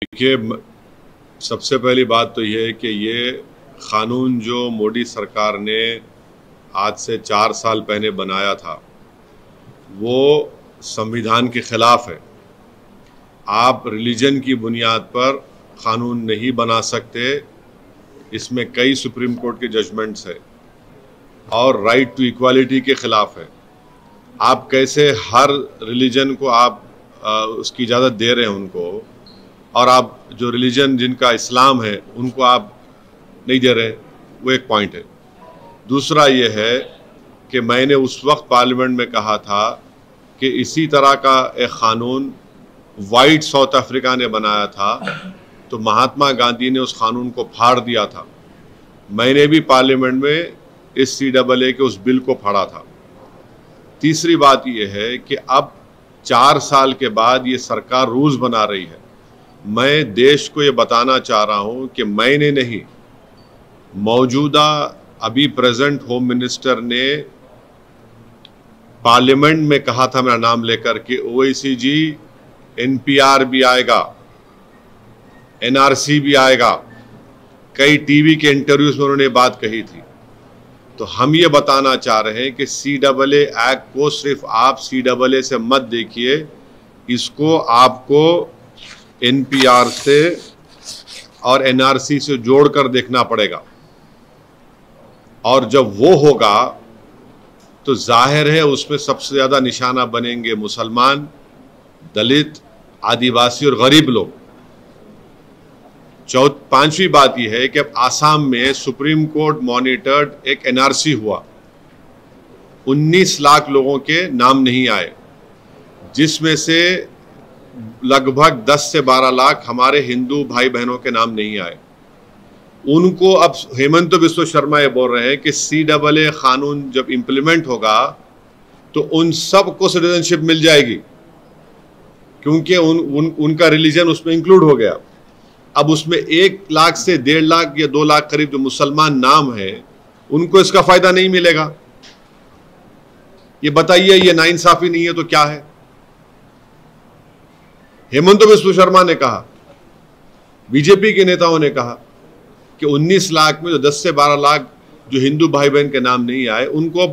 देखिए, सबसे पहली बात तो ये है कि ये क़ानून जो मोदी सरकार ने आज से 4 साल पहले बनाया था वो संविधान के ख़िलाफ़ है। आप रिलीजन की बुनियाद पर क़ानून नहीं बना सकते, इसमें कई सुप्रीम कोर्ट के जजमेंट्स है और राइट टू इक्वालिटी के ख़िलाफ़ है। आप कैसे हर रिलीजन को आप उसकी इजाज़त दे रहे हैं उनको, और आप जो रिलीजन जिनका इस्लाम है उनको आप नहीं दे रहे, वो एक पॉइंट है। दूसरा ये है कि मैंने उस वक्त पार्लियामेंट में कहा था कि इसी तरह का एक क़ानून वाइट साउथ अफ्रीका ने बनाया था, तो महात्मा गांधी ने उस क़ानून को फाड़ दिया था। मैंने भी पार्लियामेंट में इस CAA के उस बिल को फाड़ा था। तीसरी बात यह है कि अब 4 साल के बाद ये सरकार रूल्स बना रही है। मैं देश को ये बताना चाह रहा हूँ कि मैंने नहीं, मौजूदा अभी प्रेजेंट होम मिनिस्टर ने पार्लियामेंट में कहा था मेरा नाम लेकर कि OICG NPR भी आएगा, NRC भी आएगा। कई टीवी के इंटरव्यूज में उन्होंने बात कही थी। तो हम ये बताना चाह रहे हैं कि CAA एक्ट को सिर्फ आप CAA से मत देखिए, इसको आपको NPR से और NRC से जोड़कर देखना पड़ेगा। और जब वो होगा तो जाहिर है उसमें सबसे ज़्यादा निशाना बनेंगे मुसलमान, दलित, आदिवासी और गरीब लोग। पांचवी बात यह है कि अब आसाम में सुप्रीम कोर्ट मॉनिटर्ड एक NRC हुआ, 19 लाख लोगों के नाम नहीं आए, जिसमें से लगभग 10 से 12 लाख हमारे हिंदू भाई बहनों के नाम नहीं आए। उनको अब हेमंत बिस्वा शर्मा ये बोल रहे हैं कि CAA क़ानून जब इम्प्लीमेंट होगा तो उन सब को सिटीजनशिप मिल जाएगी, क्योंकि उनका रिलीजन उसमें इंक्लूड हो गया। अब उसमें 1 लाख से 1.5 लाख या 2 लाख करीब जो मुसलमान नाम है उनको इसका फायदा नहीं मिलेगा। ये बताइए, ये नाइंसाफी नहीं है तो क्या है? हेमंत बिस्वा शर्मा ने कहा, बीजेपी के नेताओं ने कहा कि 19 लाख में जो 10 से 12 लाख जो हिंदू भाई बहन के नाम नहीं आए उनको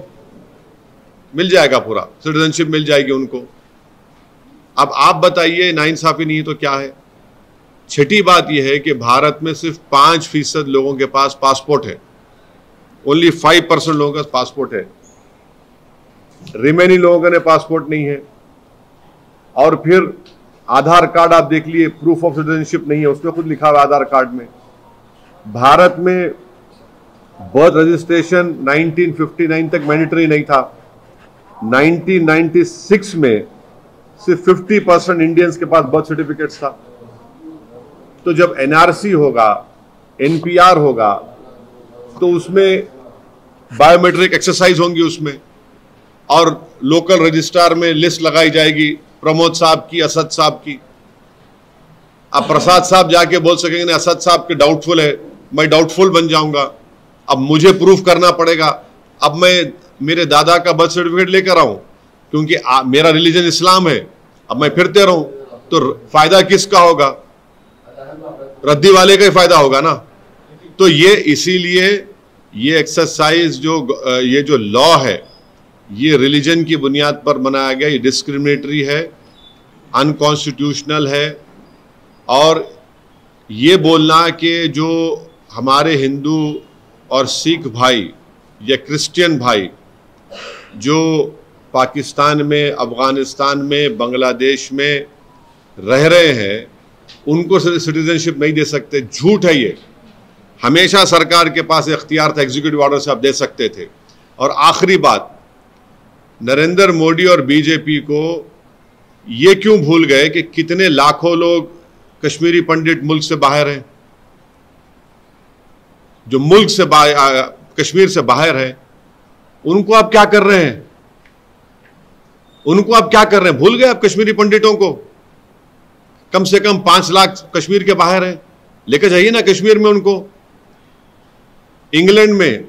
मिल जाएगा, पूरा सिटीजनशिप मिल जाएगी उनको। अब आप बताइए, नाइंसाफी नहीं है तो क्या है? छठी बात यह है कि भारत में सिर्फ 5% लोगों के पास पासपोर्ट है, ओनली 5% लोगों का पासपोर्ट है, रिमेनिंग लोगों ने पासपोर्ट नहीं है। और फिर आधार कार्ड आप देख लिए, प्रूफ ऑफ सिटीजनशिप नहीं है, उसमें खुद लिखा हुआ आधार कार्ड में। भारत में बर्थ रजिस्ट्रेशन 1959 तक मैंडेटरी नहीं था, 1996 में सिर्फ 50% इंडियंस के पास बर्थ सर्टिफिकेट्स था। तो जब NRC होगा, NPR होगा, तो उसमें बायोमेट्रिक एक्सरसाइज होंगी उसमें, और लोकल रजिस्ट्रार में लिस्ट लगाई जाएगी प्रमोद साहब की, असद साहब की। अब प्रसाद साहब जाके बोल सकेंगे नहीं, असद साहब के डाउटफुल है, मैं डाउटफुल बन जाऊंगा, अब मुझे प्रूफ करना पड़ेगा। अब मैं मेरे दादा का बर्थ सर्टिफिकेट लेकर आऊं क्योंकि मेरा रिलीजन इस्लाम है, अब मैं फिरते रहूं तो फायदा किसका होगा? रद्दी वाले का ही फायदा होगा ना। तो ये इसीलिए ये एक्सरसाइज ये जो लॉ है ये रिलीजन की बुनियाद पर बनाया गया, ये डिस्क्रिमिनेटरी है, अनकॉन्स्टिट्यूशनल है। और ये बोलना कि जो हमारे हिंदू और सिख भाई या क्रिश्चियन भाई जो पाकिस्तान में, अफगानिस्तान में, बांग्लादेश में रह रहे हैं उनको सिटीजनशिप नहीं दे सकते, झूठ है ये। हमेशा सरकार के पास इख्तियार था, एग्जीक्यूटिव ऑर्डर से आप दे सकते थे। और आखिरी बात, नरेंद्र मोदी और बीजेपी को ये क्यों भूल गए कि कितने लाखों लोग कश्मीरी पंडित मुल्क से बाहर हैं, जो मुल्क से कश्मीर से बाहर हैं, उनको आप क्या कर रहे हैं? उनको आप क्या कर रहे हैं? भूल गए आप कश्मीरी पंडितों को? कम से कम 5 लाख कश्मीर के बाहर हैं, लेकर जाइए ना कश्मीर में उनको। इंग्लैंड में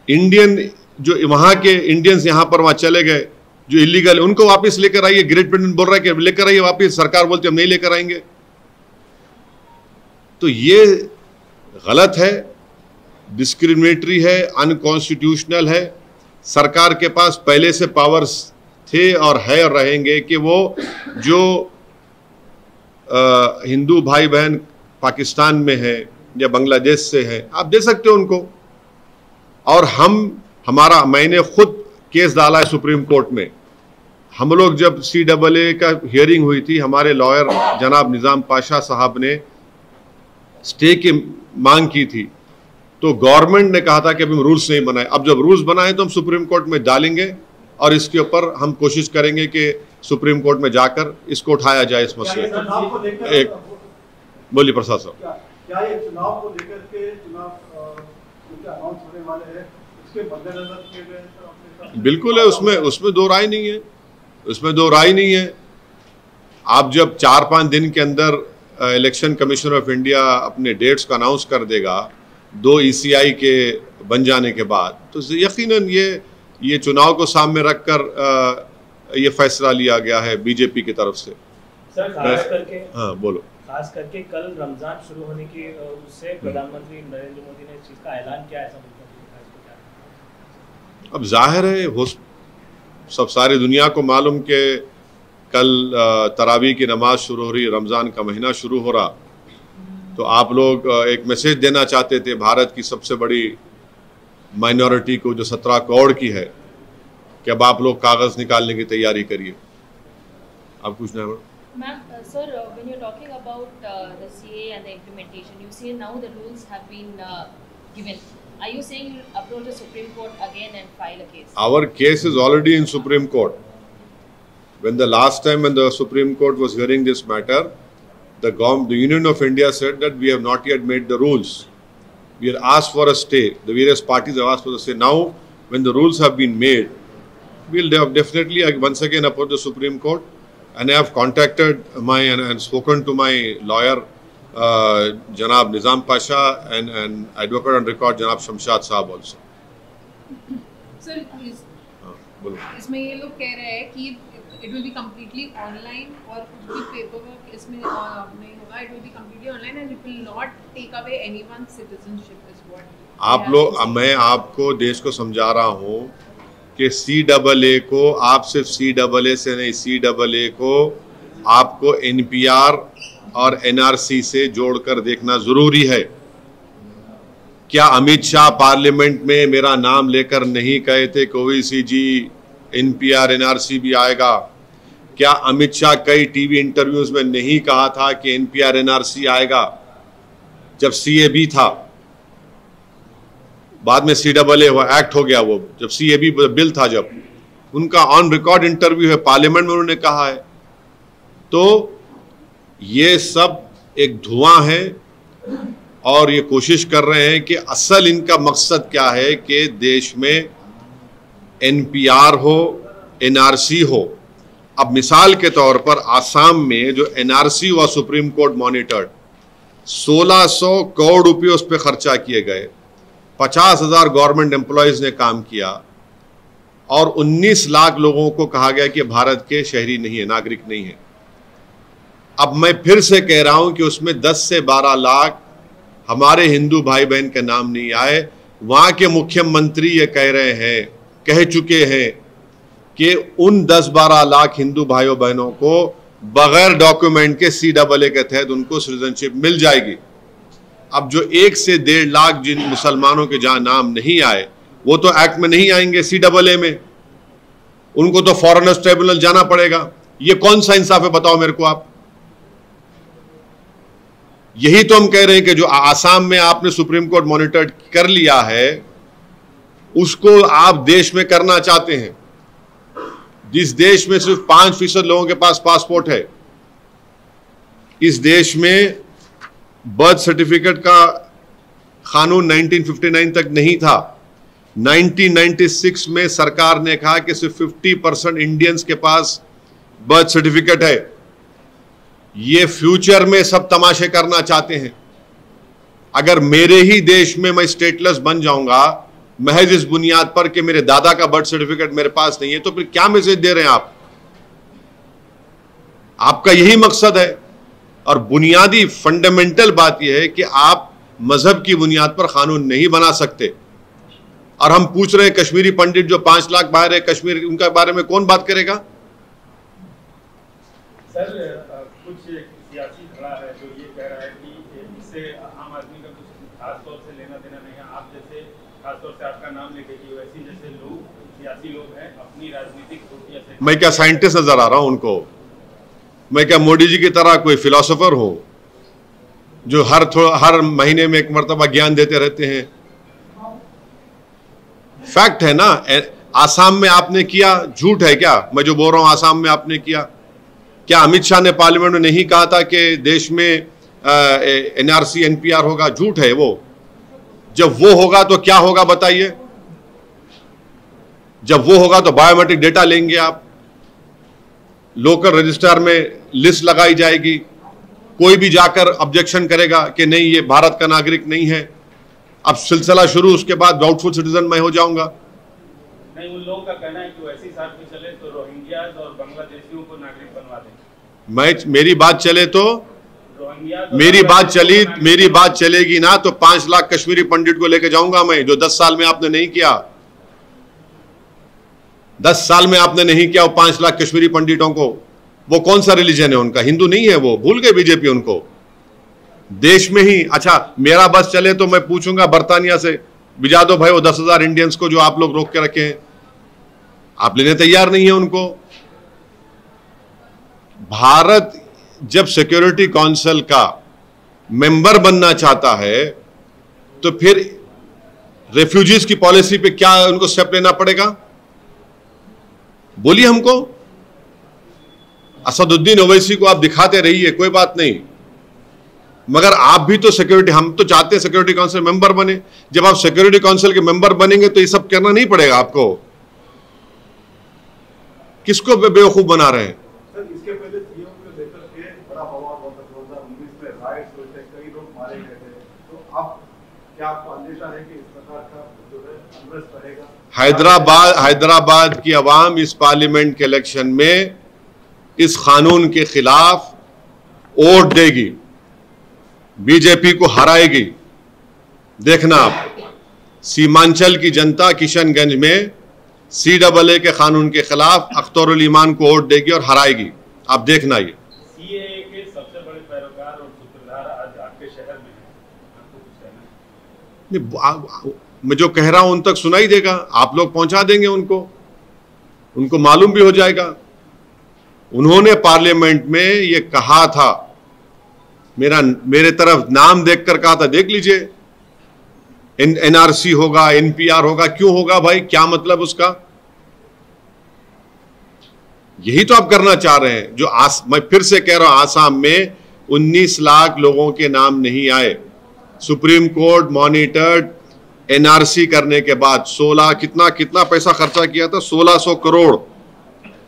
इंडियन जो वहां के इंडियंस यहां पर वहां चले गए, जो इलीगल, उनको वापस लेकर आइए। ग्रेट ब्रिटेन बोल रहा है कि लेकर आइए वापस, सरकार बोलती है हम नहीं लेकर आएंगे। तो ये गलत है, डिस्क्रिमिनेटरी है, अनकॉन्स्टिट्यूशनल है। सरकार के पास पहले से पावर्स थे और है और रहेंगे कि वो जो हिंदू भाई बहन पाकिस्तान में है या बांग्लादेश से है, आप दे सकते हो उनको। और मैंने खुद केस डाला है सुप्रीम कोर्ट में। हम लोग जब CAA का हियरिंग हुई थी, हमारे लॉयर जनाब निज़ाम पाशा साहब ने स्टे की मांग की थी, तो गवर्नमेंट ने कहा था कि अभी हम रूल्स नहीं बनाए। अब जब रूल्स बनाए तो हम सुप्रीम कोर्ट में डालेंगे और इसके ऊपर हम कोशिश करेंगे कि सुप्रीम कोर्ट में जाकर इसको उठाया जाए इस मसले को। एक बोलिए प्रसाद साहब, क्या ये चुनाव को लेकर के चुनाव अनाउंस होने वाले हैं, इसके मद्देनजर किए गए हैं? बिल्कुल है, उसमें दो राय नहीं है, उसमें दो राय नहीं है। आप जब 4-5 दिन के अंदर इलेक्शन कमीशन ऑफ इंडिया अपने डेट्स को अनाउंस कर देगा 2 ECI के बन जाने के बाद, तो यकीनन ये चुनाव को सामने रखकर ये फैसला लिया गया है बीजेपी की तरफ से। सर खास करके, हाँ बोलो, खास करके कल रमजान शुरू होने की उससे प्रधानमंत्री नरेंद्र मोदी ने इस चीज का ऐलान किया, ऐसा अब जाहिर है सब सारी दुनिया को मालूम कि कल तरावी की नमाज शुरू हो रही, रमज़ान का महीना शुरू हो रहा, तो आप लोग एक मैसेज देना चाहते थे भारत की सबसे बड़ी माइनॉरिटी को जो 17 करोड़ की है कि अब आप लोग कागज़ निकालने की तैयारी करिए। आप कुछ नहीं Ma'am, sir, when you're talking about the CAA and the implementation, you say now the rules have been given. Are you saying you'll approach the Supreme Court again and file a case? Our case is already in Supreme Court. When the last time when the Supreme Court was hearing this matter, the Union of India said that we have not yet made the rules. We had asked for a stay. The various parties have asked for a stay. Now, when the rules have been made, we'll definitely once again approach the Supreme Court. And I have contacted and spoken to my lawyer, Janab Nizam Pasha, and advocate on record, Janab Shamshad Saab also. Sir, इसमें ये लोग कह रहे हैं कि it will be completely online और कुछ भी paperwork इसमें नहीं होगा. It will be completely online and it will not take away anyone's citizenship is what. आप लोग, मैं आपको देश को समझा रहा हूँ कि CAA को आप सिर्फ CAA से नहीं, CAA को आपको NPR और NRC से जोड़कर देखना जरूरी है। क्या अमित शाह पार्लियामेंट में मेरा नाम लेकर नहीं कहे थे कि ओवैसी जी NPR NRC भी आएगा? क्या अमित शाह कई टीवी इंटरव्यूज में नहीं कहा था कि NPR NRC आएगा? जब CAB था, बाद में CAA हुआ, एक्ट हो गया, वो जब CAB बिल था, जब उनका ऑन रिकॉर्ड इंटरव्यू है, पार्लियामेंट में उन्होंने कहा है। तो ये सब एक धुआं है और ये कोशिश कर रहे हैं कि असल इनका मकसद क्या है कि देश में NPR हो, NRC हो। अब मिसाल के तौर पर आसाम में जो NRC हुआ, सुप्रीम कोर्ट मॉनिटर्ड, 1600 करोड़ रुपये उस पर खर्चा किए गए, 50,000 गवर्नमेंट एम्प्लॉयज ने काम किया और 19 लाख लोगों को कहा गया कि भारत के शहरी नहीं है, नागरिक नहीं है। अब मैं फिर से कह रहा हूं कि उसमें 10 से 12 लाख हमारे हिंदू भाई बहन के नाम नहीं आए। वहां के मुख्यमंत्री ये कह चुके हैं कि उन 10-12 लाख हिंदू भाइयों बहनों को बगैर डॉक्यूमेंट के CAA के तहत उनको सिटीजनशिप मिल जाएगी। अब जो 1 से 1.5 लाख जिन मुसलमानों के जहां नाम नहीं आए, वो तो एक्ट में नहीं आएंगे, CAA में, उनको तो फॉरेनर्स ट्रिब्यूनल जाना पड़ेगा। ये कौन सा इंसाफ है, बताओ मेरे को आप। यही तो हम कह रहे हैं कि जो आसाम में आपने सुप्रीम कोर्ट मॉनिटर कर लिया है, उसको आप देश में करना चाहते हैं। जिस देश में सिर्फ 5% लोगों के पास पासपोर्ट है, इस देश में बर्थ सर्टिफिकेट का कानून 1959 तक नहीं था। 1996 में सरकार ने कहा कि सिर्फ 50% इंडियंस के पास बर्थ सर्टिफिकेट है। ये फ्यूचर में सब तमाशे करना चाहते हैं। अगर मेरे ही देश में मैं स्टेटलेस बन जाऊंगा महज इस बुनियाद पर कि मेरे दादा का बर्थ सर्टिफिकेट मेरे पास नहीं है, तो फिर क्या मैसेज दे रहे हैं आप? आपका यही मकसद है। और बुनियादी फंडामेंटल बात यह है कि आप मजहब की बुनियाद पर कानून नहीं बना सकते। और हम पूछ रहे हैं कश्मीरी पंडित जो 5 लाख बाहर है कश्मीर, उनका बारे में कौन बात करेगा? सर कुछ सियासी खड़ा है जो ये कह रहा है कि इससे आम आदमी का कुछ खास तौर से लेना देना नहीं है। आप जैसे खास तौर से आपका नाम लेके कि वैसी जैसे लोग सियासी लोग हैं अपनी राजनीतिक रोटियां से। मैं क्या साइंटिस्ट नजर आ रहा हूं उनको? मैं क्या मोदी जी की तरह कोई फिलोसोफर हूं जो हर महीने में एक मर्तबा ज्ञान देते रहते हैं? फैक्ट है ना। आसाम में आपने किया, झूठ है क्या मैं जो बोल रहा हूं? आसाम में आपने किया क्या? अमित शाह ने पार्लियामेंट में नहीं कहा था कि देश में एनआरसी एनपीआर होगा? झूठ है वो। जब वो होगा तो क्या होगा बताइए? जब वो होगा तो बायोमेट्रिक डेटा लेंगे आप, लोकल रजिस्ट्रार में लिस्ट लगाई जाएगी, कोई भी जाकर ऑब्जेक्शन करेगा कि नहीं ये भारत का नागरिक नहीं है, अब सिलसिला शुरू, उसके बाद डाउटफुल सिटीजन मैं हो जाऊंगा। नहीं, उन लोगों का कहना है कि वैसी साथ में चले तो रोहिंग्या और बांग्लादेशियों को नागरिक बनवा दें। मेरी बात चले तो मेरी बात चलेगी ना तो 5 लाख कश्मीरी पंडित को लेकर जाऊंगा मैं, जो 10 साल में आपने नहीं किया। 10 साल में आपने नहीं किया वो 5 लाख कश्मीरी पंडितों को। वो कौन सा रिलीजन है उनका? हिंदू नहीं है वो, भूल गए बीजेपी उनको। देश में ही अच्छा मेरा बस चले तो मैं पूछूंगा बर्तानिया से, भिजा दो भाई वो 10,000 इंडियंस को जो आप लोग रोक के रखे हैं। आप लेने तैयार नहीं है उनको। भारत जब सिक्योरिटी काउंसिल का मेंबर बनना चाहता है तो फिर रेफ्यूजीज की पॉलिसी पे क्या उनको स्टेप लेना पड़ेगा? बोलिए हमको। असदुद्दीन ओवैसी को आप दिखाते रहिए, कोई बात नहीं, मगर आप भी तो सिक्योरिटी, हम तो चाहते हैं सिक्योरिटी काउंसिल मेंबर बने। जब आप सिक्योरिटी काउंसिल के मेंबर बनेंगे तो ये सब करना नहीं पड़ेगा आपको। किसको बेवकूफ बना रहे हैं? सर इसके पहले सीएम को लेकर के बड़ा बवाल हुआ था 2019 में, राइट्स हुए थे, कई लोग मारे गए थे। तो अब क्या आपको अंदेशा है कि इस प्रकार का जो है अनरेस्ट रहेगा? हैदराबाद की आवाम इस पार्लियामेंट के इलेक्शन में इस कानून के खिलाफ वोट देगी, बीजेपी को हराएगी। देखना आप, सीमांचल की जनता किशनगंज में CAA के कानून के खिलाफ अख्तरुल ईमान को वोट देगी और हराएगी। आप देखना ये। CAA के सबसे बड़े पैरोकार और सूत्रधार आज आपके शहर में हैं, आपको कुछ कहना है? मैं जो कह रहा हूं उन तक सुनाई देगा, आप लोग पहुंचा देंगे उनको मालूम भी हो जाएगा। उन्होंने पार्लियामेंट में ये कहा था, मेरे तरफ नाम देखकर कहा था, देख लीजिए एनआरसी होगा, एनपीआर होगा। क्यों होगा भाई? क्या मतलब उसका? यही तो आप करना चाह रहे हैं। जो मैं फिर से कह रहा हूं, आसाम में 19 लाख लोगों के नाम नहीं आए। सुप्रीम कोर्ट मॉनिटर्ड एनआरसी करने के बाद 16 कितना पैसा खर्चा किया था? 1600 करोड़।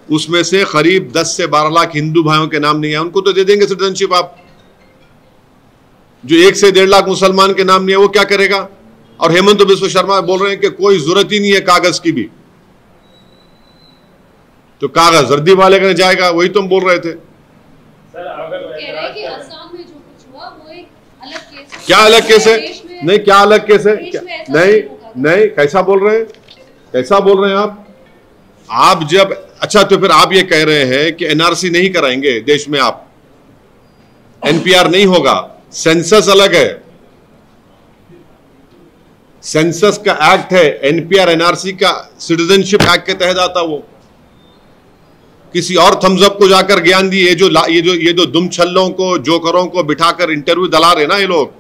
उसमें से करीब 10 से 12 लाख हिंदू भाइयों के नाम नहीं है, उनको तो दे देंगे सिटीजनशिप आप। जो 1 से 1.5 लाख मुसलमान के नाम नहीं है वो क्या करेगा? और हेमंत बिस्व शर्मा बोल रहे हैं कि कोई जरूरत ही नहीं है कागज की भी, तो कागज वर्दी वाले का जाएगा। वही तुम बोल रहे थे। सर अगर कह रहे हैं कि असम में जो कुछ हुआ वो एक अलग केस है। क्या अलग केस है? नहीं, क्या अलग केस है? नहीं, कैसा बोल रहे हैं? कैसा बोल रहे हैं आप जब अच्छा तो फिर आप ये कह रहे हैं कि एनआरसी नहीं कराएंगे देश में, आप एनपीआर नहीं होगा, सेंसस अलग है, सेंसस का एक्ट है, एनपीआर एनआरसी का सिटीजनशिप एक्ट के तहत आता। वो किसी और थम्सअप को जाकर ज्ञान दी। ये जो दुम छल्लों को, जोकरों को बिठाकर इंटरव्यू दिला रहे ना ये लोग,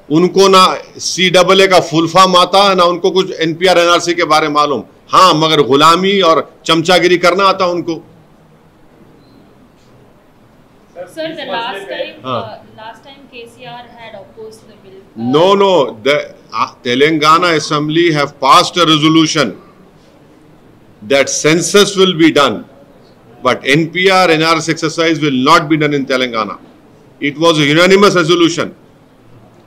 उनको ना CAA का फुल फॉर्म आता, ना उनको कुछ एनपीआर एनआरसी के बारे में मालूम। हाँ, मगर गुलामी और चमचागिरी करना आता उनको। Sir, the last time KCR had opposed the bill. No. The Telangana Assembly have passed a resolution that census will be done, but NPR NRS exercise will not be done in Telangana. It was a unanimous resolution,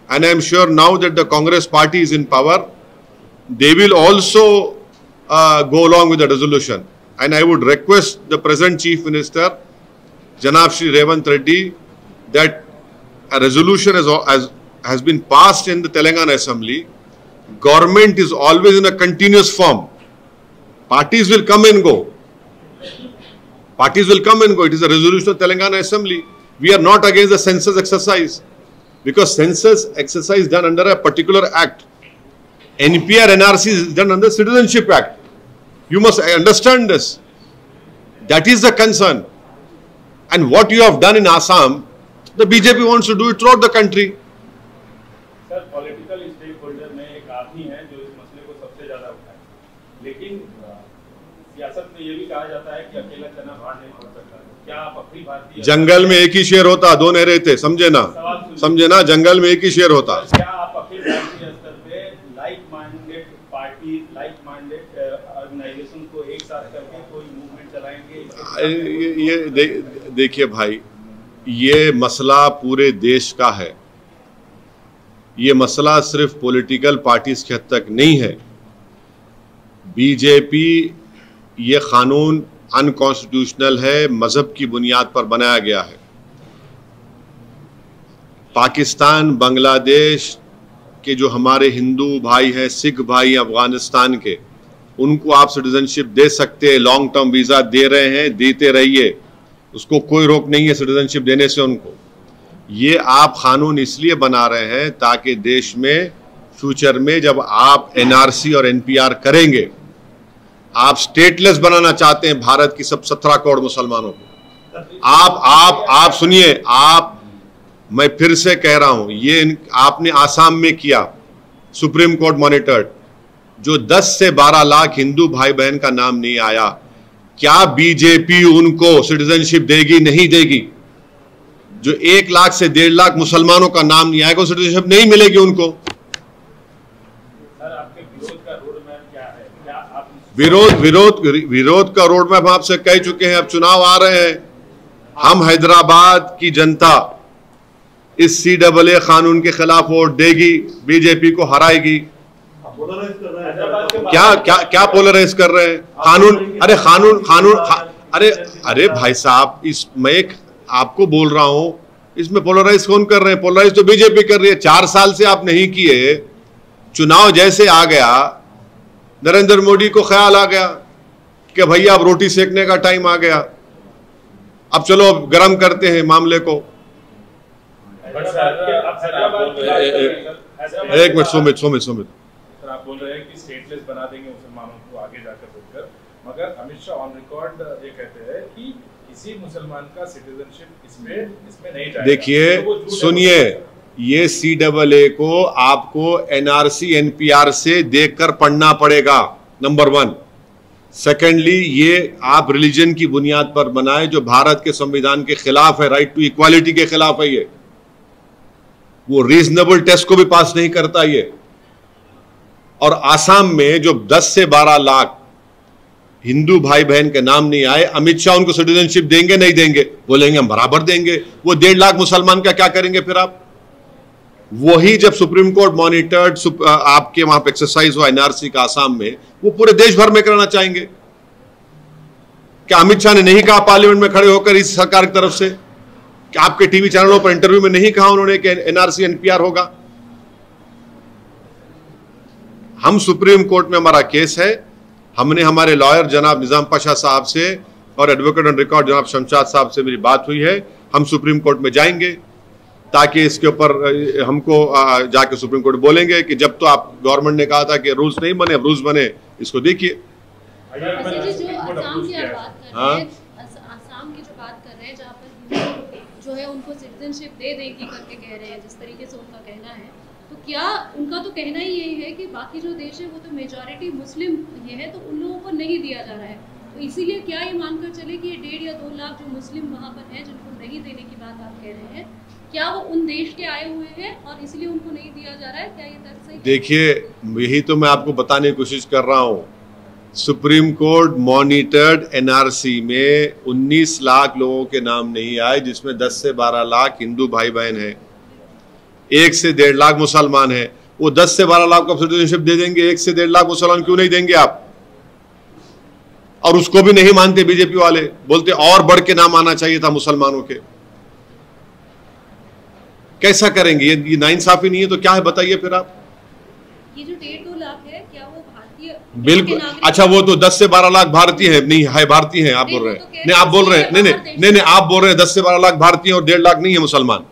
and I am sure now that the Congress party is in power, they will also go along with the resolution. And I would request the present Chief Minister Janab Shri Revant Reddy, that a resolution has been passed in the Telangana Assembly. Government is always in a continuous form. Parties will come and go. Parties will come and go. It is a resolution of Telangana Assembly. We are not against the census exercise, because census exercise done under a particular act. NPR NRC is done under Citizenship Act. You must understand this. That is the concern. And what you have done in Assam, the BJP wants to do it throughout the country. Sir, political stakeholder में एक आदमी है जो इस मसले को सबसे ज्यादा उठाए, लेकिन सियासत में ये भी कहा जाता है कि अकेला चना भाड़ नहीं फोड़ सकता। क्या आप अखिल भारतीय जंगल में एक ही शेर होता, दो नहीं रहते, समझे ना, जंगल में एक ही शेर होता। क्या आप अखिल भारतीय स्तर पे like minded party, like minded organisation को एक साथ करके कोई मूवमेंट चलाएंगे? ये देखिए भाई, ये मसला पूरे देश का है। ये मसला सिर्फ पॉलिटिकल पार्टीज के हद तक नहीं है। बीजेपी, ये कानून अनकॉन्स्टिट्यूशनल है, मजहब की बुनियाद पर बनाया गया है। पाकिस्तान, बांग्लादेश के जो हमारे हिंदू भाई हैं, सिख भाई, अफगानिस्तान के, उनको आप सिटीजनशिप दे सकते हैं, लॉन्ग टर्म वीजा दे रहे हैं, देते रहिए, उसको कोई रोक नहीं है सिटीजनशिप देने से उनको। ये आप कानून इसलिए बना रहे हैं ताकि देश में फ्यूचर में जब आप एनआरसी और एनपीआर करेंगे, आप स्टेटलेस बनाना चाहते हैं भारत की सब 17 करोड़ मुसलमानों को। आप सुनिए, मैं फिर से कह रहा हूं, ये आपने आसाम में किया, सुप्रीम कोर्ट मॉनिटर्ड, जो 10 से 12 लाख हिंदू भाई बहन का नाम नहीं आया, क्या बीजेपी उनको सिटीजनशिप देगी? नहीं देगी। जो 1 लाख से 1.5 लाख मुसलमानों का नाम नहीं आएगा, सिटीजनशिप नहीं मिलेगी उनको। सर, आपके विरोध का रोड मैप क्या है? क्या आप विरोध का रोड मैप आपसे कह चुके हैं। अब चुनाव आ रहे हैं, हम हैदराबाद की जनता इस CAA कानून के खिलाफ वोट देगी, बीजेपी को हराएगी। क्या पोलराइज कर रहे हैं? कानून अरे भाई साहब, मैं आपको बोल रहा हूं, इसमें पोलराइज कौन कर रहे हैं? पोलराइज तो बीजेपी कर रही है। 4 साल से आप नहीं किए। चुनाव जैसे आ गया, नरेंद्र मोदी को ख्याल आ गया कि भैया अब रोटी सेकने का टाइम आ गया, अब चलो अब गर्म करते हैं मामले को। एक मिनट, सुमित सर, आप बोल रहे हैं कि स्टेटलेस बना देंगे मुसलमानों को आगे जाकर बोलकर, मगर अमित शाह ऑन रिकॉर्ड ये कहते हैं कि किसी मुसलमान का सिटीजनशिप इसमें नहीं जाएगा। देखिए, तो सुनिए, ये CAA को आपको NRC NPR से देखकर पढ़ना पड़ेगा, नंबर 1। सेकेंडली, ये आप रिलीजन की बुनियाद पर बनाए, जो भारत के संविधान के खिलाफ है, राइट टू इक्वालिटी के खिलाफ है। ये वो रीजनेबल टेस्ट को भी पास नहीं करता ये। और आसाम में जो 10 से 12 लाख हिंदू भाई बहन के नाम नहीं आए, अमित शाह उनको सिटीजनशिप देंगे? नहीं देंगे। बोलेंगे हम बराबर देंगे। वो 1.5 लाख मुसलमान का क्या करेंगे फिर आप? वही जब सुप्रीम कोर्ट मॉनिटर्ड आपके वहां पर एक्सरसाइज हुआ एनआरसी का आसाम में, वो पूरे देश भर में कराना चाहेंगे। क्या अमित शाह ने नहीं कहा पार्लियामेंट में खड़े होकर इस सरकार की तरफ से? कि आपके टीवी चैनलों पर इंटरव्यू में नहीं कहा उन्होंने कि एनआरसी एनपीआर होगा? हम सुप्रीम कोर्ट में, हमारा केस है, हमने हमारे लॉयर जनाब निजाम पाशा साहब से और एडवोकेट ऑन रिकॉर्ड जनाब शमशाद साहब से मेरी बात हुई है। हम सुप्रीम कोर्ट में जाएंगे ताकि इसके ऊपर हमको जाके सुप्रीम कोर्ट बोलेंगे कि जब तो आप गवर्नमेंट ने कहा था कि रूल्स नहीं बने, अब रूल्स बने, इसको देखिए। आसाम की जो बात कर रहे हैं, जहाँ पर जो है उनको सिटीजनशिप दे देगी करके कह रहे हैं, जिस तरीके से उनका कहना है, तो क्या उनका तो कहना ही यही है कि बाकी जो देश है वो तो मेजॉरिटी मुस्लिम ये है, तो उन लोगों को नहीं दिया जा रहा है। तो इसीलिए क्या ये मानकर चले कि ये 1.5 या 2 लाख जो मुस्लिम वहाँ पर हैं जिनको नहीं देने की बात आप कह रहे हैं, क्या वो उन देश के आए हुए हैं और इसलिए उनको नहीं दिया जा रहा है? क्या ये तर्क सही? देखिए, यही तो मैं आपको बताने की कोशिश कर रहा हूँ। सुप्रीम कोर्ट मॉनिटर्ड एनआरसी में 19 लाख लोगों के नाम नहीं आए, जिसमें 10 से 12 लाख हिंदू भाई बहन हैं, 1 से 1.5 लाख मुसलमान हैं। वो 10 से 12 लाख को सिटीजनशिप दे देंगे, 1 से 1.5 लाख मुसलमान क्यों नहीं देंगे आप? और उसको भी नहीं मानते बीजेपी वाले, बोलते और बढ़ के नाम आना चाहिए था मुसलमानों के। कैसा करेंगे? ये नाइंसाफी नहीं है तो क्या है बताइए फिर आप। ये जो 1.5-2 लाख है, क्या वो भारतीय? बिल्कुल। अच्छा, वो तो 10 से 12 लाख भारतीय है, नहीं है भारतीय है आप बोल रहे हैं। नहीं आप बोल रहे हैं, नहीं आप बोल रहे हैं 10 से 12 लाख भारतीय और 1.5 लाख नहीं है मुसलमान।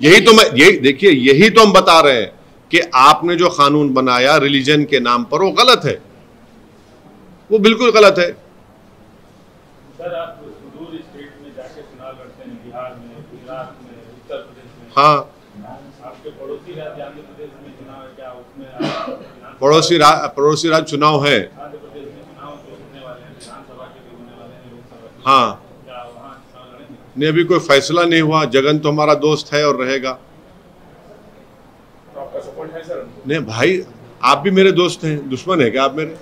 यही तो मैं, यही देखिए, यही तो हम बता रहे हैं कि आपने जो कानून बनाया रिलीजन के नाम पर वो गलत है, वो बिल्कुल गलत है। सर आप सुदूर स्टेट में जाके चुनाव लड़ते हैं, बिहार में, गुजरात में, उत्तर प्रदेश में। हाँ, आपके पड़ोसी राज्य आंध्र प्रदेश में चुनाव है, क्या उसमें पड़ोसी राज्य चुनाव है? आंध्र प्रदेश में चुनाव जो होने वाले हैं, विधानसभा के भी होने वाले हैं, लोकसभा के। हाँ, क्या वहाँ चुनाव लड़ेंगे? नहीं अभी कोई फैसला नहीं हुआ। जगन तो हमारा दोस्त है और रहेगा। तो आपका सपोर्ट है सर? नहीं भाई, आप भी मेरे दोस्त हैं, दुश्मन है क्या आप मेरे?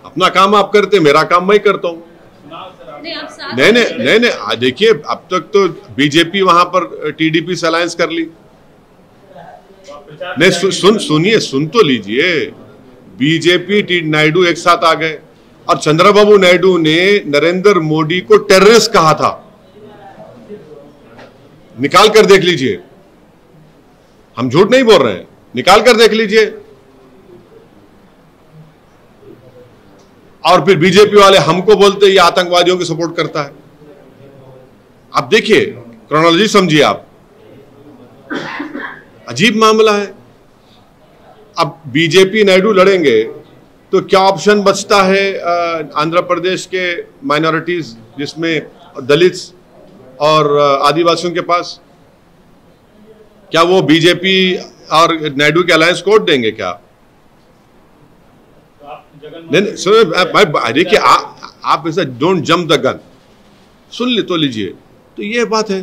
अपना काम आप करते, मेरा काम मैं करता हूँ। नहीं, देखिए अब तक तो बीजेपी वहां पर टीडीपी से अलायंस कर ली। नहीं सुनिए, सुन तो लीजिए। बीजेपी नायडू एक साथ आ गए और चंद्रबाबू नायडू ने नरेंद्र मोदी को टेररिस्ट कहा था। निकाल कर देख लीजिए, हम झूठ नहीं बोल रहे हैं, निकाल कर देख लीजिए। और फिर बीजेपी वाले हमको बोलते ये आतंकवादियों की सपोर्ट करता है। आप देखिए, क्रोनोलॉजी समझिए आप, अजीब मामला है। अब बीजेपी नायडू लड़ेंगे तो क्या ऑप्शन बचता है आंध्र प्रदेश के माइनॉरिटीज जिसमें दलित्स और आदिवासियों के पास? क्या वो बीजेपी और नायडू के अलायंस को वोट देंगे क्या? नहीं सुनो, देखिए आप ऐसा डोंट जंप द गन, सुन ले तो लीजिए। तो ये बात है।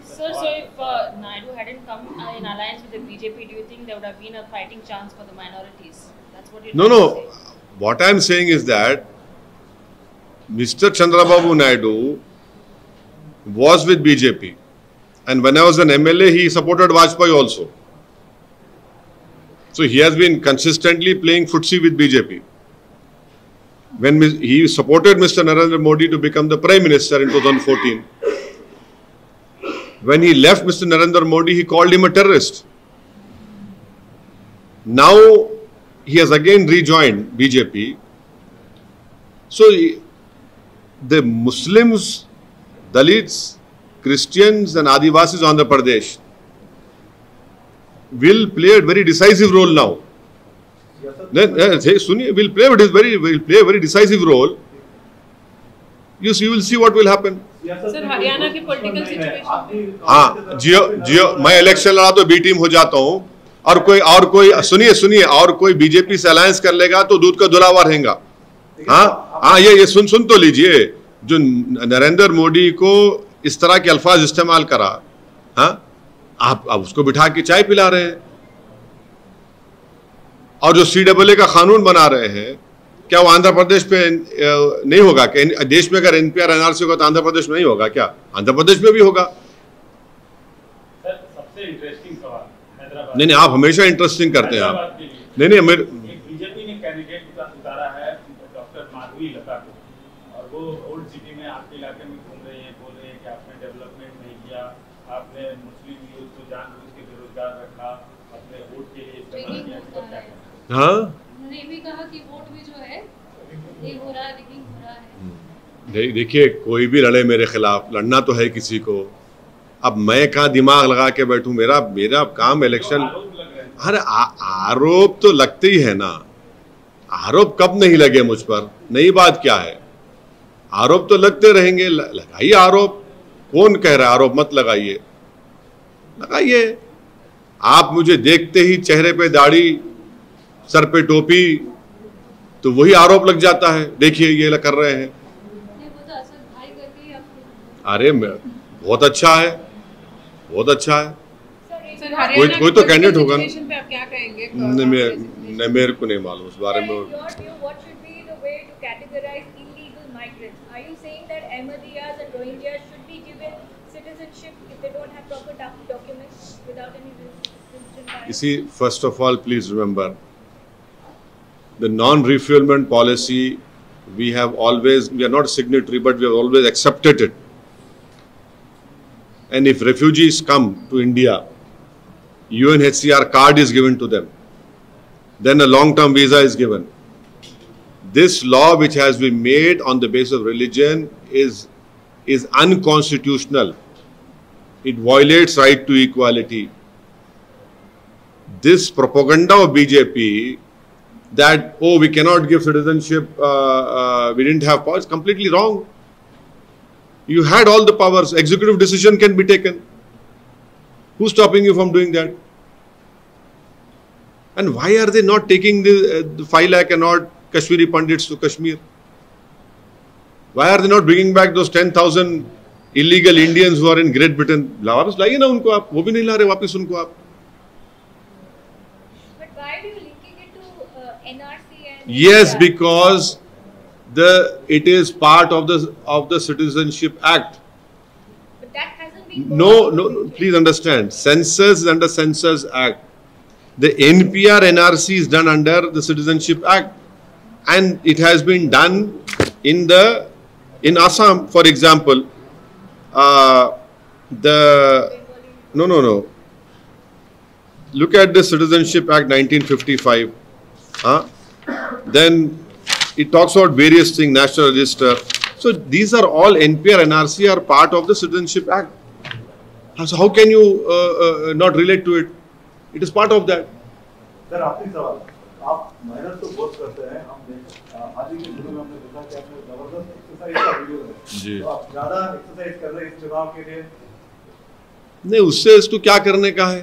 Sir, so if Naidu hadn't come in alliance with the BJP, do you think there would have been a fighting chance for the minorities? That's what you're No. saying. What I'm saying is that Mr. Chandrababu Naidu was with BJP, and when I was an MLA, he supported Vajpayee also. So he has been consistently playing footsie with BJP. When he supported Mr. Narendra Modi to become the Prime Minister in 2014, when he left Mr. Narendra Modi, he called him a terrorist. Now he has again rejoined BJP. So the Muslims, Dalits, Christians and Adivasis of Andhra Pradesh will play a very decisive role now. Sunni will play a very decisive role. You will see what will happen. Sir Haryana की political situation. हाँ, जियो मैं election लड़ा तो B team हो जाता हूँ, और कोई सुनिए और कोई बीजेपी से अलायंस कर लेगा तो दूध का धुला हुआ रहेगा। हाँ, ये सुन तो लीजिए। जो नरेंद्र मोदी को इस तरह के अल्फाज इस्तेमाल करा, हाँ, आप उसको बिठा के चाय पिला रहे हैं। और जो CAA का कानून बना रहे हैं, क्या वो आंध्र प्रदेश पे नहीं होगा? क्या देश में अगर NPR NRC होगा तो आंध्र प्रदेश में नहीं होगा क्या? आंध्र प्रदेश में भी होगा। सर सबसे इंटरेस्टिंग सवाल हैदराबाद। नहीं, आप हमेशा इंटरेस्टिंग करते हैं आप। नहीं, बीजेपी ने कैंडिडेट उतारा है डॉक्टर माधवी लता को, और वो ओल्ड सिटी में आपके इलाके में घूम रही है, बोल रहे हैं कि आपने डेवलपमेंट नहीं किया, आपने मुस्लिम यूथ को जानबूझ के बेरोजगार रखा, अपने वोट के लिए इस्तेमाल किया। हाँ, उन्होंने भी कहा कि वोट भी जो है ये हो रहा है, रिगिंग हो रहा है। देखिए, कोई भी लड़े मेरे खिलाफ, लड़ना तो है किसी को। अब मैं कहाँ दिमाग लगा के बैठूं? मेरा काम इलेक्शन। अरे आरोप तो लगते ही है ना। आरोप कब नहीं लगे मुझ पर? नई बात क्या है? आरोप तो लगते रहेंगे। लगाइए आरोप। कौन कह रहा है आरोप मत लगाइए? लगाइए। आप मुझे देखते ही चेहरे पे दाढ़ी, सर पे टोपी, तो वही आरोप लग जाता है। देखिए ये कर रहे हैं। अरे बहुत अच्छा है, बहुत अच्छा है। कोई तो कैंडिडेट होगा ना। आप क्या कहेंगे? मेरे को नहीं मालूम उस बारे में। You see, first of all, please remember, the non-refoulement policy, we are not signatory, but we have always accepted it. And if refugees come to India, UNHCR card is given to them. Then a long-term visa is given. This law, which has been made on the basis of religion, is unconstitutional. It violates right to equality. This propaganda of BJP that, oh, we cannot give citizenship, we didn't have power, is completely wrong. You had all the powers. Executive decision can be taken. Who's stopping you from doing that? And why are they not taking the 5 lakh and odd Kashmiri Pandits to Kashmir? Why are they not bringing back those 10,000 illegal Indians who are in Great Britain? वापस लाइए ना उनको आप, वो भी नहीं ला रहे वापस उनको आप. But why do you linking it to NRC and? Yes, because it is part of the Citizenship Act. But that hasn't been. No, please understand. Census is under Census Act. The NPR NRC is done under the Citizenship Act, and it has been done in Assam, for example. No. Look at the Citizenship Act 1955. Then it talks about various things, National Register. So these are all NPR, NRC are part of the Citizenship Act. So how can you not relate to it? It is part of that. Sir आखिरी सवाल, आप मेहनत तो बहुत करते हैं, हम आज ही के दिनों में हमने देखा कि आपने जबरदस्त एक्सरसाइज का वीडियो है, तो आप ज्यादा एक्सरसाइज कर रहे हैं इस चुनाव के लिए? नहीं, उससे इसको क्या करने का है?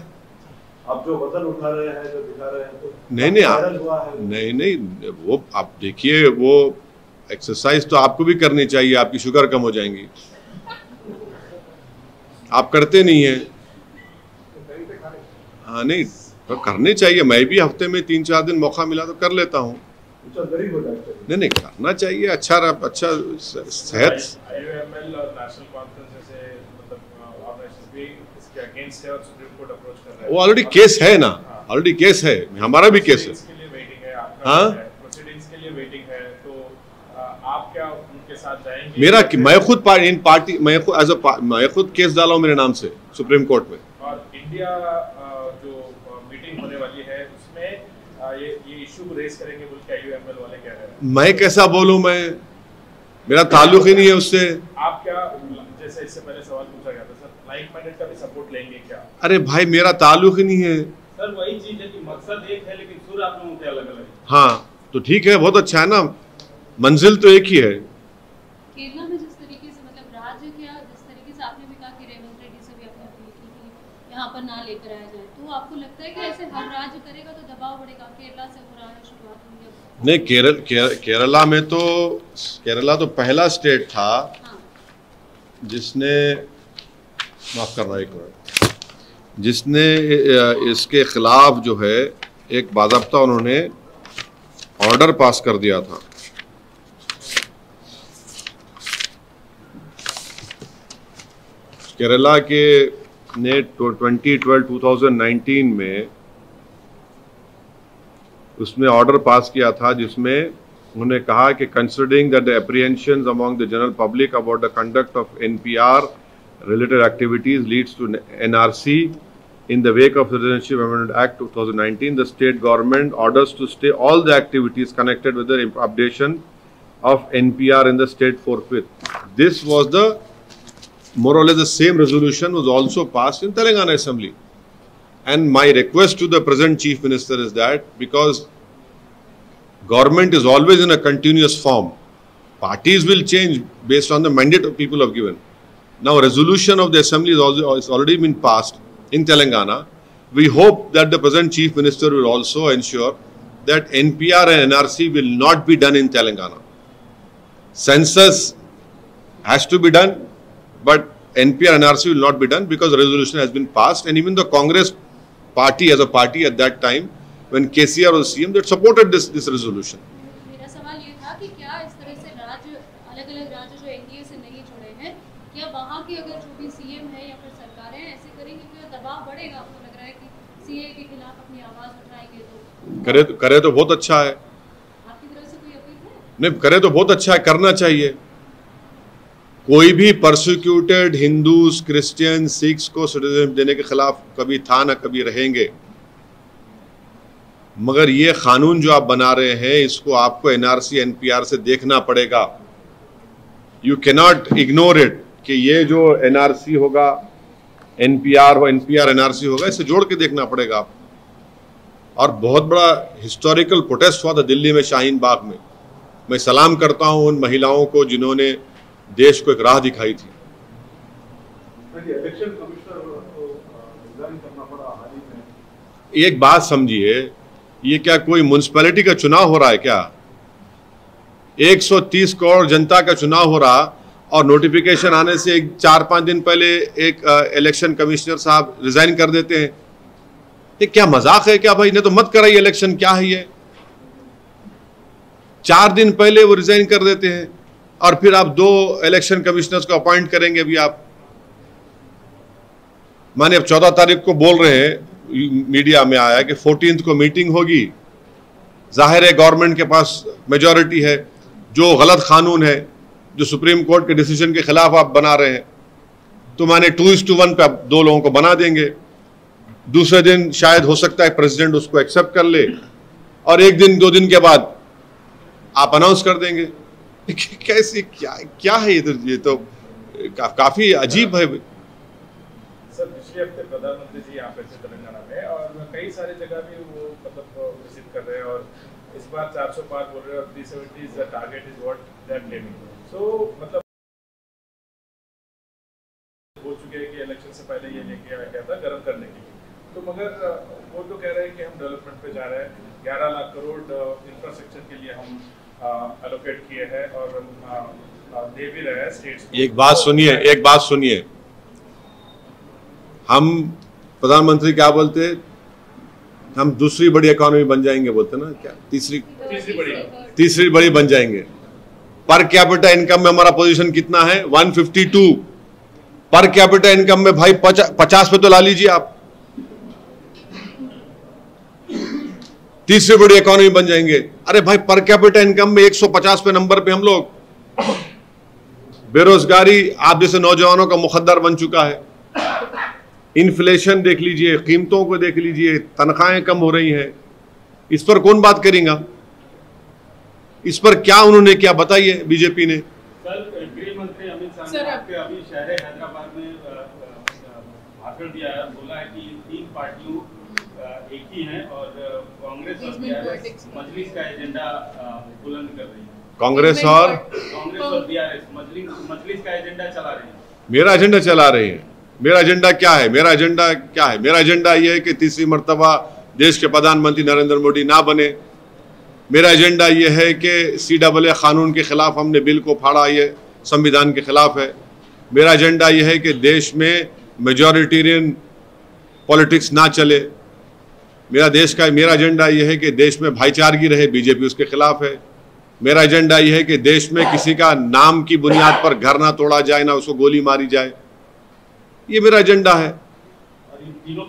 आप जो वजन उठा रहे हैं, जो दिखा रहे हैं, तो नहीं, वो आप देखिए, वो एक्सरसाइज तो आपको भी करनी चाहिए, आपकी शुगर कम हो जाएंगी. आप करते नहीं है. हाँ, नहीं तो करनी चाहिए. मैं भी हफ्ते में 3-4 दिन मौका मिला तो कर लेता हूँ. नहीं, करना चाहिए. अच्छा सेहत. IUML और नेशनल कॉन्फ्रेंस जैसे मतलब ऑर्गेनाइजेशंस भी इसके अगेंस्ट है और सुप्रीम कोर्ट अप्रोच कर रहा है. वो ऑलरेडी केस है ना, ऑलरेडी केस है, हमारा भी केस है. इसके लिए वेटिंग है आपका. हाँ, प्रोसीडिंग्स के लिए वेटिंग है. तो आप क्या उनके साथ जाएंगे? मेरा मैं खुद केस डाला हूँ मेरे नाम से सुप्रीम कोर्ट में. और इंडिया जो मीटिंग होने वाली है उसमें ये इशू को रेज करेंगे बोल के IUML वाले कह रहे हैं. मैं कैसा बोलूं? मेरा ताल्लुक ही नहीं है उससे. आप क्या, जैसे इससे पहले सवाल पूछा गया था सर, लाइक माइंडेड का भी सपोर्ट लेंगे क्या? अरे भाई, मेरा ताल्लुक ही नहीं है सर. वही चीज है कि मकसद एक है लेकिन सुर आप लोगों के अलग अलग. हाँ, तो ठीक है, बहुत अच्छा है ना, मंजिल तो एक ही है. केरला में जिस तरीके से मतलब राज्य क्या, जिस तरीके से आपने भी कहा कि रेवंत रेड्डी से भी अपने अपील की कि यहाँ पर ना लेकर आया जाए, तो आपको लगता है कि ऐसे हर राज्य करेगा तो दबाव बढ़ेगा? केरला से हो रहा है, शुरुआत हुई है. नहीं, केरला में तो केरला तो पहला स्टेट था जिसने, माफ करना एक मिनट, जिसने इसके खिलाफ जो है एक बाज़ाब्ता उन्होंने ऑर्डर पास कर दिया था. केरला के ने 2019 में उसने ऑर्डर पास किया था जिसमें उन्होंने कहा कि considering that the apprehensions among the general public about the conduct of NPR related activities leads to NRC in the wake of Citizenship Amendment Act 2019, the state government orders to stay all the activities connected with the updation of NPR in the state forthwith. This was the more or less the same resolution was also passed in Telangana Assembly. And my request to the present Chief Minister is that, because government is always in a continuous form, parties will change based on the mandate of people have given. Now, resolution of the Assembly is already been passed in Telangana. We hope that the present Chief Minister will also ensure that NPR and NRC will not be done in Telangana. Census has to be done, but NPR and NRC will not be done because the resolution has been passed, and even the Congress party as a party at that time, when KCR was CM, that supported this resolution. मेरा सवाल ये था कि क्या इस तरह से राज्य, अलग-अलग राज्य जो NDA से नहीं जुड़े हैं, क्या वहाँ के अगर जो भी CM है या फिर सरकारें ऐसे करेंगे कि दबाव बढ़ेगा? आपको लग रहा है कि CA के खिलाफ अपनी आवाज़ उठाएंगे तो? करे तो बहुत अच्छा है. नहीं करे तो बहुत अच्छा है, करना चाहिए। कोई भी परसिक्यूटेड हिंदूज, क्रिश्चियन, सिख्स को सिटीजनशिप देने के खिलाफ कभी था ना कभी रहेंगे, मगर ये कानून जो आप बना रहे हैं इसको आपको एनआरसी एनपीआर से देखना पड़ेगा। यू कैनॉट इग्नोर इट कि ये जो एनआरसी होगा, एनपीआर हो, एनपीआर एनआरसी होगा, इसे जोड़ के देखना पड़ेगा आप। और बहुत बड़ा हिस्टोरिकल प्रोटेस्ट हुआ था दिल्ली में, शाहीन बाग में। मैं सलाम करता हूं उन महिलाओं को जिन्होंने देश को एक राह दिखाई थी। इलेक्शन कमिश्नर को रिजाइन करना पड़ा हाल ही में। एक बात समझिए, ये क्या कोई म्युनिसिपैलिटी का चुनाव हो रहा है क्या? 130 करोड़ जनता का चुनाव हो रहा और नोटिफिकेशन आने से 4-5 दिन पहले एक इलेक्शन कमिश्नर साहब रिजाइन कर देते हैं। ये क्या मजाक है क्या भाई? इन्हें तो मत कराइए इलेक्शन, क्या है ये? 4 दिन पहले वो रिजाइन कर देते हैं और फिर आप 2 इलेक्शन कमिश्नर्स को अपॉइंट करेंगे अभी आप। माने अब 14 तारीख को बोल रहे हैं, मीडिया में आया कि 14th को मीटिंग होगी। जाहिर है गवर्नमेंट के पास मेजॉरिटी है। जो गलत कानून है, जो सुप्रीम कोर्ट के डिसीजन के खिलाफ आप बना रहे हैं, तो माने 2:1 पे आप 2 लोगों को बना देंगे। दूसरे दिन शायद हो सकता है प्रेसिडेंट उसको एक्सेप्ट कर ले और 1 दिन 2 दिन के बाद आप अनाउंस कर देंगे। कैसे क्या है ये तो काफी अजीब है। सर पिछले हफ्ते प्रधानमंत्री जी यहाँ पे थे तेलंगाना में और कई सारी जगह भी वो मतलब विजिट कर रहे हैं और इस बार 400 पार बोल रहे हैं और 370 is the target is what they are claiming. So मतलब हो चुके हैं कि इलेक्शन से पहले ये लेके आया गया था गर्म करने के लिए, तो मगर वो तो कह रहे हैं कि हम डेवलपमेंट पे जा रहे हैं, 11 लाख करोड़ इंफ्रास्ट्रक्चर के लिए हम एलोकेट किए हैं और दे भी रहे हैं स्टेट्स को। एक बात सुनिए, हम प्रधानमंत्री क्या बोलते, हम दूसरी बड़ी इकोनॉमी बन जाएंगे बोलते ना, क्या तीसरी बड़ी बन जाएंगे। पर कैपिटा इनकम में हमारा पोजीशन कितना है? 152 पर कैपिटा इनकम में। भाई 50 पे तो ला लीजिए आप, तीसरी बड़ी इकोनॉमी बन जाएंगे। अरे भाई पर कैपिटा इनकम में 150 पे नंबर पे हम लोग। बेरोजगारी आप जैसे नौजवानों का मुखद्दर बन चुका है। इन्फ्लेशन देख लीजिए, कीमतों को देख लीजिए, तनख्वाहें कम हो रही हैं। इस पर कौन बात करेगा? इस पर क्या उन्होंने क्या बताइए बीजेपी ने? सर गृह मंत्री अमित शाह ने अभी शहर हैदराबाद में भाषण दिया है, बोला है कि 3 पार्टियों एक ही हैं और कांग्रेस और बीआरएस मजलिस का एजेंडा बुलंद कर रही है। कांग्रेस और बीआरएस मजलिस का एजेंडा चला रही है। मेरा एजेंडा चला रही है। मेरा एजेंडा क्या है? मेरा एजेंडा ये है कि तीसरी मर्तबा देश के प्रधानमंत्री नरेंद्र मोदी ना बने। मेरा एजेंडा ये है कि CAA कानून के खिलाफ हमने बिल को फाड़ा, ये संविधान के खिलाफ है। मेरा एजेंडा ये है कि देश में मेजॉरिटेरियन पॉलिटिक्स ना चले। मेरा एजेंडा ये है कि देश में भाईचारगी रहे, बीजेपी उसके खिलाफ है। मेरा एजेंडा ये है कि देश में किसी का नाम की बुनियाद पर घर ना तोड़ा जाए, ना उसको गोली मारी जाए। ये मेरा एजेंडा है।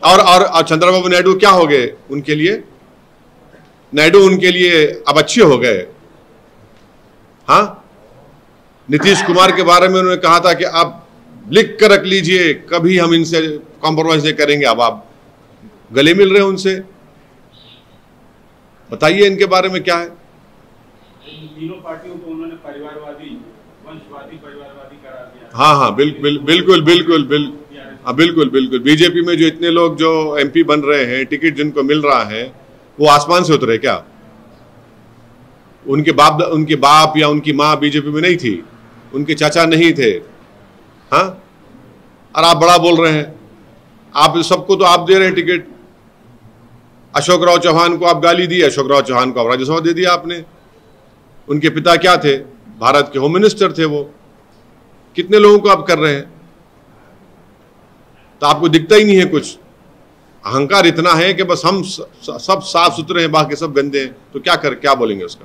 और चंद्रबाबू नायडू क्या हो गए उनके लिए? नायडू उनके लिए अब अच्छे हो गए। हाँ, नीतीश कुमार के बारे में उन्होंने कहा था कि आप लिख कर रख लीजिए, कभी हम इनसे कॉम्प्रोमाइज नहीं करेंगे। अब आप गले मिल रहे हैं उनसे। बताइए इनके बारे में क्या है? तीनों पार्टियों को उन्होंने परिवारवादी, वंशवादी, परिवारवादी करार दिया। हाँ, बिल्कुल। बीजेपी में जो इतने लोग जो MP बन रहे हैं, टिकट जिनको मिल रहा है, वो आसमान से उतरे क्या? उनके बाप या उनकी माँ बीजेपी में नहीं थी, उनके चाचा नहीं थे। हाँ, और आप बड़ा बोल रहे हैं। आप सबको तो आप दे रहे हैं टिकट। अशोक राव चौहान को आप गाली दी, अशोक राव चौहान को आप राज्यसभा दे दिया आपने। उनके पिता क्या थे? भारत के होम मिनिस्टर थे वो। कितने लोगों को आप कर रहे हैं? तो आपको दिखता ही नहीं है कुछ। अहंकार इतना है कि बस हम सब साफ सुथरे हैं, बाकी सब गंदे हैं। तो क्या बोलेंगे उसका?